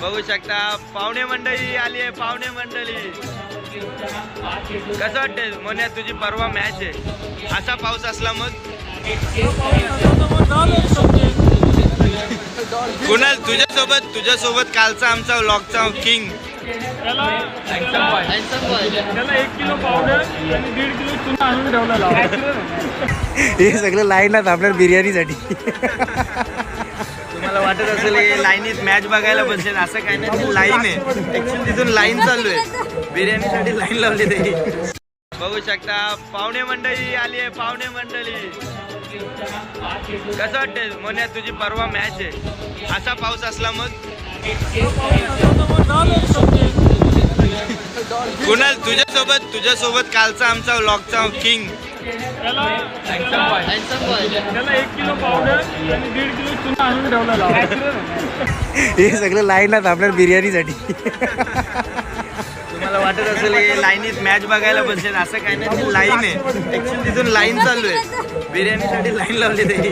बघू शकता पाहुणे मंडळी आली आहे. पाहुणे मंडळी कसं वाटतंय मोन्या, तुझी परवा मॅच आहे, असा पाऊस असला मग कुणाल तुझ्यासोबत कालचा आमचा व्लॉगचा किंग त्याला 1 किलो पावडर आणि 1.5 किलो चुना आणून ठेवलेला. हे सगळं लाईन आहेत आपल्या बिर्याणीसाठी. तुम्हाला वाटत असेल हे लाईनीत मॅच बघायला बसेल, असं काही नाही, लाईन आहे ऍक्च्युली, तिथून लाईन चालू आहे, बिर्याणीसाठी लाईन लावली तरी. बघू शकता पाहुणे मंडळी आली आहे. पाहुणे मंडळी कसं वाटतंय मोन्या, तुझी परवा मॅच आहे, असा पाऊस असला मग कुणाल तुझ्यासोबत कालचा आमचा व्लॉगचा किंग त्याला 1 किलो पावडर आणि 1.5 किलो चुना आणून ठेवलेला. हे सगळं लाईन आहेत आपल्या बिर्याणीसाठी. तुम्हाला वाटत असेल हे लाईनीत मॅच बघायला बसेल, असं काही नाही, लाईन आहे ऍक्च्युली, तिथून लाईन चालू आहे, बिर्याणीसाठी लाईन लावली तरी.